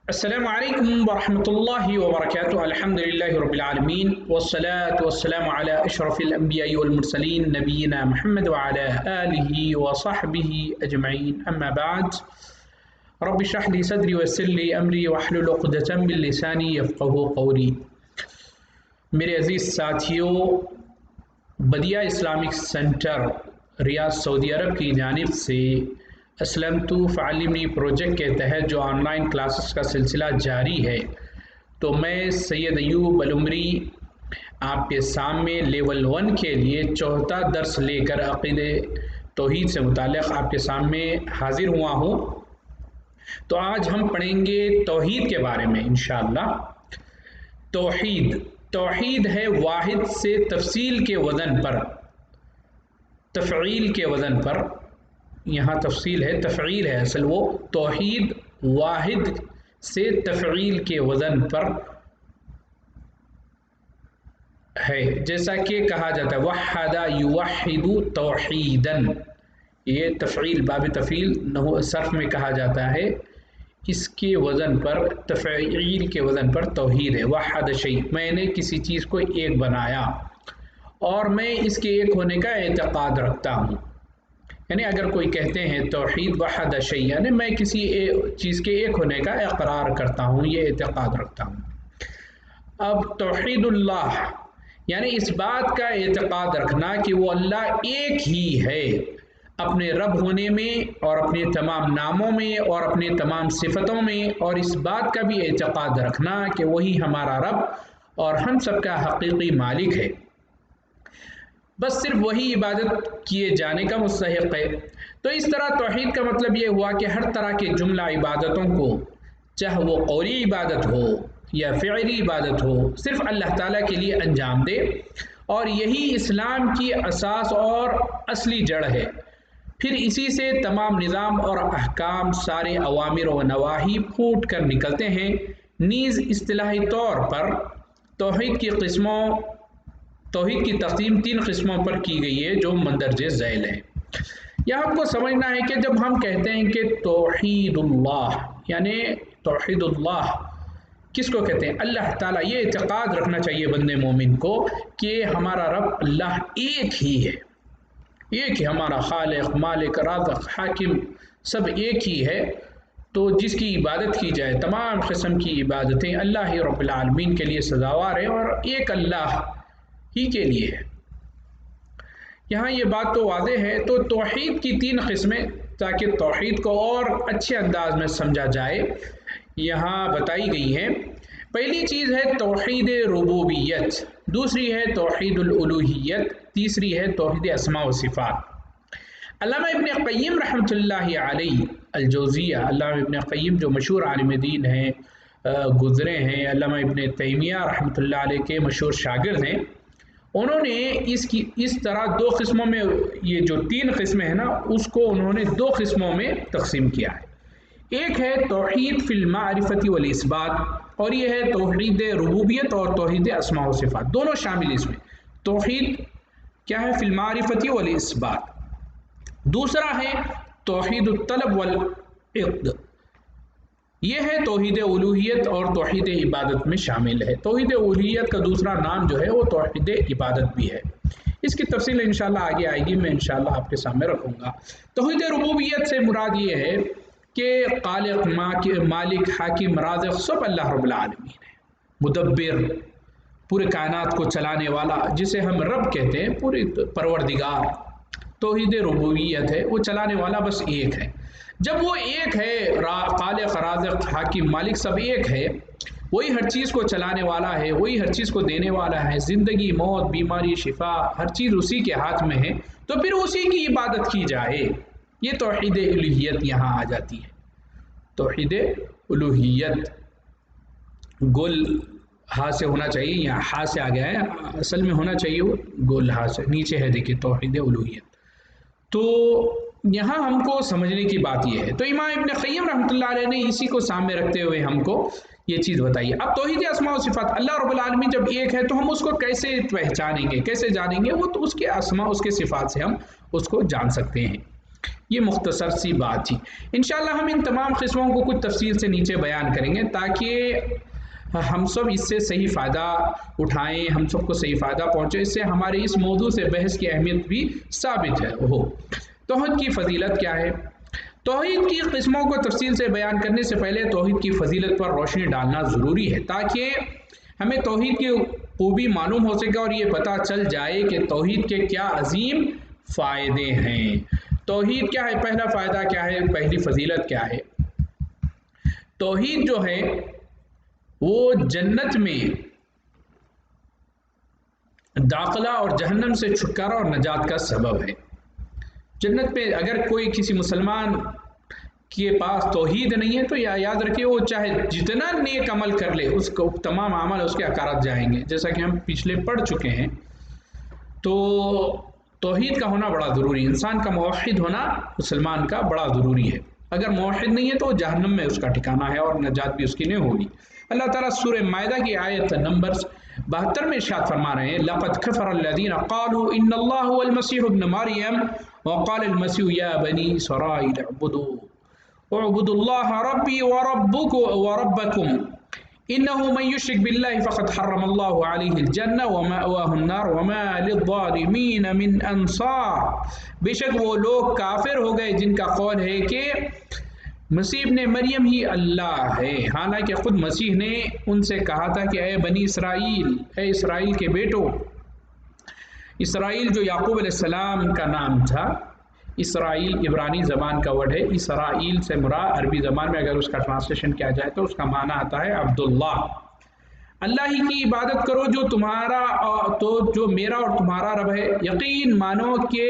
السلام عليكم ورحمة الله وبركاته. الحمد لله رب العالمين والصلاة والسلام على أشرف الأنبياء والمرسلين نبينا محمد وعلى آله وصحبه أجمعين. أما بعد، رب اشرح لي صدري ويسر لي أمري واحلل عقدة من لساني يفقهوا قولي. میرے عزیز ساتھیوں، بدیہ اسلامک سینٹر ریاض سعودی عرب کی جانب سے اسلمتو فعلمنی پروجیکٹ کے تحت جو آن لائن کلاسز کا سلسلہ جاری ہے، تو میں سید ایوب العمری آپ کے سامنے لیول 1 کے لیے چوتھا درس لے کر عقیدہ توحید سے متعلق آپ کے سامنے حاضر ہوا ہوں. تو آج ہم پڑھیں گے توحید کے بارے میں انشاءاللہ. توحید ہے واحد سے تفصیل کے وزن پر، تفعیل کے وزن پر. یہاں تفصیل ہے، تفعیل ہے اصل. وہ توحید واحد سے تفعیل کے وزن پر ہے، جیسا کہ کہا جاتا ہے وحد یوحد توحیدا. یہ تفعیل باب تفعیل صرف میں کہا جاتا ہے. اس کے وزن پر، تفعیل کے وزن پر توحید ہے. وحد شیء، میں نے کسی چیز کو ایک بنایا اور میں اس کے ایک ہونے کا اعتقاد رکھتا ہوں. یعنی اگر کوئی کہتے ہیں توحید وحد شیء، یعنی میں کسی چیز کے ایک ہونے کا اقرار کرتا ہوں، یہ اعتقاد رکھتا ہوں. اب توحید اللہ یعنی اس بات کا اعتقاد رکھنا کہ وہ اللہ ایک ہی ہے اپنے رب ہونے میں اور اپنے تمام ناموں میں اور اپنے تمام صفتوں میں، اور اس بات کا بھی اعتقاد رکھنا کہ وہی ہمارا رب اور ہم سب کا حقیقی مالک ہے. بس صرف وہی عبادت کیے جانے کا مستحق ہے. تو اس طرح توحید کا مطلب یہ ہوا کہ ہر طرح کے جملہ عبادتوں کو، چاہے وہ قولی عبادت ہو یا فعلی عبادت ہو، صرف اللہ تعالیٰ کے لیے انجام دے. اور یہی اسلام کی اساس اور اصلی جڑ ہے. پھر اسی سے تمام نظام اور احکام، سارے اوامر و نواہی پھوٹ کر نکلتے ہیں. نیز اصطلاحی طور پر توحید کی تقسیم 3 قسموں پر کی گئی ہے جو مندرجہ ذیل ہے. یہاں ہم کو سمجھنا ہے کہ جب ہم کہتے ہیں کہ توحید اللہ، یعنی توحید اللہ کس کو کہتے ہیں؟ اللہ تعالیٰ. یہ اعتقاد رکھنا چاہیے بندے مومن کو کہ ہمارا رب اللہ ایک ہی ہے، ایک ہی ہمارا خالق، مالک، رازق، حاکم، سب ایک ہی ہے. تو جس کی عبادت کی جائے، تمام قسم کی عبادتیں اللہ ہی رب العالمین کے لیے سزاوار ہیں اور ایک اللہ ہی کے لیے ہے. یہاں یہ بات تو واضح ہے. تو توحید کی 3 قسمیں، تاکہ توحید کو اور اچھے انداز میں سمجھا جائے، یہاں بتائی گئی ہیں. پہلی چیز ہے توحید ربوبیت، دوسری ہے توحید الالوہیت، تیسری ہے توحید اسماء و صفات. علامہ ابن قیم رحمۃ اللہ علیہ الجوزیہ، علامہ ابن قیم جو مشہور عالم دین ہیں، گزرے ہیں، علامہ ابن تیمیہ رحمۃ اللہ علیہ کے مشہور شاگرد ہیں. انہوں نے اس طرح 2 قسموں میں، یہ جو 3 قسمیں ہیں نا، اس کو انہوں نے 2 قسموں میں تقسیم کیا ہے. ایک ہے توحید فی المعرفۃ والاثبات، اور یہ ہے توحید ربوبیت اور توحید اسماء و صفات، دونوں شامل اس میں. توحید کیا ہے؟ فی المعرفۃ والاثبات. دوسرا ہے توحید الطلب والعقد، یہ ہے توحید الوہیت اور توحید عبادت میں شامل ہے. توحید الوہیت کا دوسرا نام جو ہے وہ توحید عبادت بھی ہے. اس کی تفصیل انشاءاللہ آگے آئے گی، میں انشاءاللہ آپ کے سامنے رکھوں گا. توحید ربوبیت سے مراد یہ ہے کہ خالق، مالک، حاکم، رازق سب اللہ رب العالمین ہے. مدبر، پورے کائنات کو چلانے والا، جسے ہم رب کہتے ہیں، پورے پروردگار، توحید ربوبیت ہے. وہ چلانے والا بس ایک ہے. جب وہ ایک ہے، خالق، رازق، حاکم، مالک سب ایک ہے، وہی ہر چیز کو چلانے والا ہے، وہی ہر چیز کو دینے والا ہے، زندگی، موت، بیماری، شفا، ہر چیز اسی کے ہاتھ میں ہے، تو پھر اسی کی عبادت کی جائے. یہ توحید الوہیت یہاں آ جاتی ہے. توحید الوہیت گول ہاں سے ہونا چاہیے، یا ہاں سے آ گیا ہے، اصل میں ہونا چاہیے وہ گول ہاں سے، نیچے ہے دیکھیے توحید الوہیت. تو یہاں ہم کو سمجھنے کی بات یہ ہے. تو امام ابن قیم رحمۃ اللہ علیہ نے اسی کو سامنے رکھتے ہوئے ہم کو یہ چیز بتائی. اب توحید اسماء و صفات، اللہ رب العالمین جب ایک ہے تو ہم اس کو کیسے پہچانیں گے، کیسے جانیں گے؟ وہ تو اس کے اسماء، اس کے صفات سے ہم اس کو جان سکتے ہیں. یہ مختصر سی بات تھی۔ انشاءاللہ ہم ان تمام قسموں کو کچھ تفصیل سے نیچے بیان کریں گے تاکہ ہم سب اس سے صحیح فائدہ اٹھائیں، ہم سب کو صحیح فائدہ پہنچے، اس سے ہماری اس موضوع سے بحث کی اہمیت بھی ثابت ہو۔ توحید کی فضیلت کیا ہے؟ توحید کی قسموں کو تفصیل سے بیان کرنے سے پہلے توحید کی فضیلت پر روشنی ڈالنا ضروری ہے تاکہ ہمیں توحید کی خوبی معلوم ہو سکے اور یہ پتہ چل جائے کہ توحید کے کیا عظیم فائدے ہیں۔ توحید کیا ہے؟ پہلا فائدہ کیا ہے؟ پہلی فضیلت کیا ہے؟ توحید جو ہے وہ جنت میں داخلہ اور جہنم سے چھٹکارا اور نجات کا سبب ہے۔ جنت میں اگر کوئی کسی مسلمان کے پاس توحید نہیں ہے تو یاد رکھیے وہ چاہے جتنا نیک عمل کر لے اس کو تمام عمل اس کے اکارت جائیں گے، جیسا کہ ہم پچھلے پڑھ چکے ہیں۔ تو توحید کا ہونا بڑا ضروری ہے، انسان کا موحد ہونا مسلمان کا بڑا ضروری ہے۔ اگر موحد نہیں ہے تو جہنم میں اس کا ٹھکانہ ہے اور نجات بھی اس کی نہیں ہوگی۔ اللہ تعالیٰ سورہ مائدہ کی آیت نمبر 72 میں ارشاد فرما رہے ہیں لَقَدْ كَفَرَ الَّذِينَ قَالُوا إِنَّ اللَّهَ هُوَ الْمَسِيحُ ابْنُ مَرْيَمَ وَقَالَ الْمَسِيحُ يَا بَنِي إِسْرَائِيلَ اعْبُدُوا اللَّهَ رَبِّي وَرَبَّكُمْ إِنَّهُ مَن يُشْرِكْ بِاللَّهِ فَقَدْ حَرَّمَ اللَّهُ عَلَيْهِ الْجَنَّةَ وَمَأْوَاهُ النَّارُ وَمَا لِلظَّالِمِينَ مِنْ أَنصَارٍ۔ بے شک وہ لوگ کافر ہو گئے جن کا قول ہے کہ مسیح ابن مریم ہی اللہ ہے، حالانکہ خود مسیح نے ان سے کہا تھا کہ اے بنی اسرائیل، اے اسرائیل کے بیٹو۔ اسرائیل جو یعقوب علیہ السلام کا نام تھا، اسرائیل عبرانی زبان کا ورڈ ہے، اسرائیل سے مراد عربی زبان میں اگر اس کا ٹرانسلیشن کیا جائے تو اس کا معنی آتا ہے عبداللہ۔ اللہ ہی کی عبادت کرو جو میرا اور تمہارا رب ہے۔ یقین مانو کہ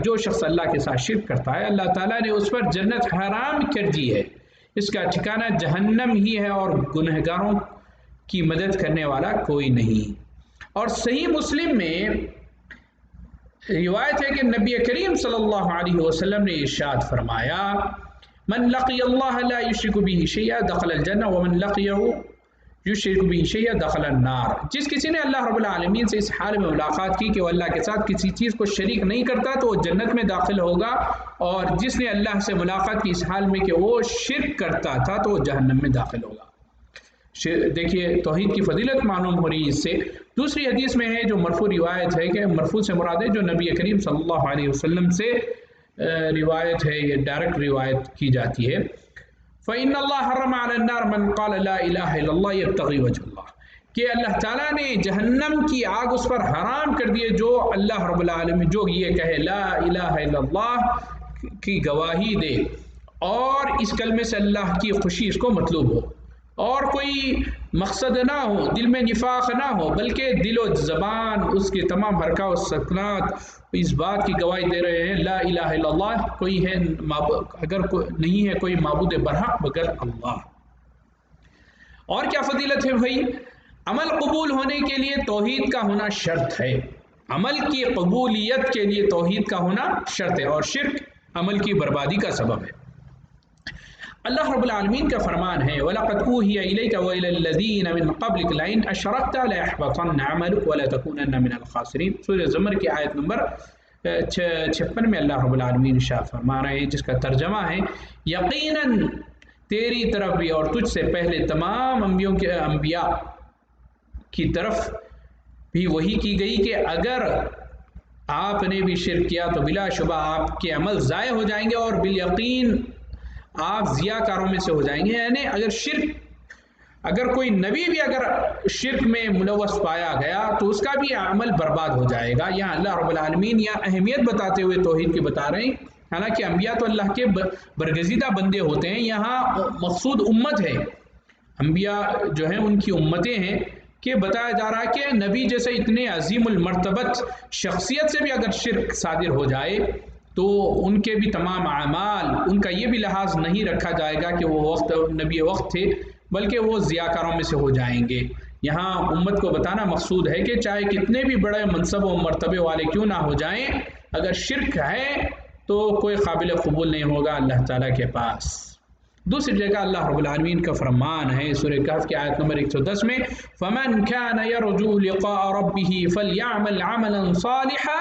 جو شخص اللہ کے ساتھ شرک کرتا ہے اللہ تعالیٰ نے اس پر جنت حرام کر دی ہے، اس کا ٹھکانہ جہنم ہی ہے اور گنہگاروں کی مدد کرنے والا کوئی نہیں۔ اور صحیح مسلم میں روایت ہے کہ نبی کریم صلی اللہ علیہ وسلم نے ارشاد فرمایا من لقی اللہ لا یشرک بہ شیئا دخل الجنہ ومن لقیہ یشرک بہ شیئا دخل النار۔ جس کسی نے اللہ رب العالمین سے اس حال میں ملاقات کی کہ وہ اللہ کے ساتھ کسی چیز کو شریک نہیں کرتا تو وہ جنت میں داخل ہوگا، اور جس نے اللہ سے ملاقات کی اس حال میں کہ وہ شرک کرتا تھا تو وہ جہنم میں داخل ہوگا۔ دیکھیے توحید کی فضیلت معلوم ہو رہی ہے اس سے۔ دوسری حدیث میں ہے جو مرفوع روایت ہے کہ مرفوع سے مراد ہے جو نبی کریم صلی اللہ علیہ وسلم سے روایت ہے، یہ ڈائریکٹ روایت کی جاتی ہے۔ فَإِنَّ اللَّهَ حَرَّمَ عَلَى النَّارِ مَنْ قَالَ لَا إِلَهَ إِلَّا اللَّهُ يَبْتَغِي وَجْهَ اللَّهِ، کہ اللہ تعالیٰ نے جہنم کی آگ اس پر حرام کر دی ہے جو اللہ رب العالمین جو یہ کہے لا الہ الا اللہ کی گواہی دے اور اس کلمے سے اللہ کی خوشی اس کو مطلوب ہو اور کوئی مقصد نہ ہو، دل میں نفاق نہ ہو، بلکہ دل و زبان اس کے تمام حرکات و سکنات اس بات کی گواہی دے رہے ہیں لا الہ الا اللہ، کوئی ہے اگر نہیں ہے کوئی معبود برحق مگر اللہ۔ اور کیا فضیلت ہے بھائی؟ عمل قبول ہونے کے لیے توحید کا ہونا شرط ہے، عمل کی قبولیت کے لیے توحید کا ہونا شرط ہے، اور شرک عمل کی بربادی کا سبب ہے۔ اللہ رب العالمین کا فرمان ہے وَلَقَدْ أُوحِيَ إِلَيْكَ وَإِلَى الَّذِينَ مِن قَبْلِكَ لَئِنْ أَشْرَكْتَ لَيَحْبَطَنَّ عَمَلُكَ وَلَتَكُونَنَّ مِنَ الْخَاسِرِينَ۔ سورہ زمر کی آیت نمبر 56 میں اللہ رب العالمین ارشاد فرما رہے ہیں جس کا ترجمہ ہے یقیناً تیری طرف بھی اور تجھ سے پہلے تمام انبیاء کی طرف بھی وحی کی گئی کہ اگر آپ نے بھی شرک کیا تو بلا شبہ آپ کے عمل ضائع ہو جائیں گے اور بالیقین آپ ضیاءکاروں میں سے ہو جائیں گے۔ یعنی اگر کوئی نبی بھی اگر شرک میں ملوث پایا گیا تو اس کا بھی عمل برباد ہو جائے گا۔ یہاں اللہ رب العالمین یہاں اہمیت بتاتے ہوئے توحید کی بتا رہے ہیں، حالانکہ انبیاء تو اللہ کے برگزیدہ بندے ہوتے ہیں، یہاں مقصود امت ہے، انبیاء جو ہیں ان کی امتیں ہیں، کہ بتایا جا رہا ہے کہ نبی جیسے اتنے عظیم المرتبت شخصیت سے بھی اگر شرک صادر ہو جائے تو ان کے بھی تمام اعمال ان کا یہ بھی لحاظ نہیں رکھا جائے گا کہ وہ نبی وقت تھے، بلکہ وہ ضیاءکاروں میں سے ہو جائیں گے۔ یہاں امت کو بتانا مقصود ہے کہ چاہے کتنے بھی بڑے منصب و مرتبے والے کیوں نہ ہو جائیں، اگر شرک ہے تو کوئی قابل قبول نہیں ہوگا اللہ تعالیٰ کے پاس۔ دوسری جگہ اللہ رب العالمین کا فرمان ہے سورہ کہف کی آیت نمبر 110 میں فَمَنْ كَانَ يَرْجُو لِقَاءَ رَبِّهِ فَلْيَعْمَلْ عَمَلًا صَالِحًا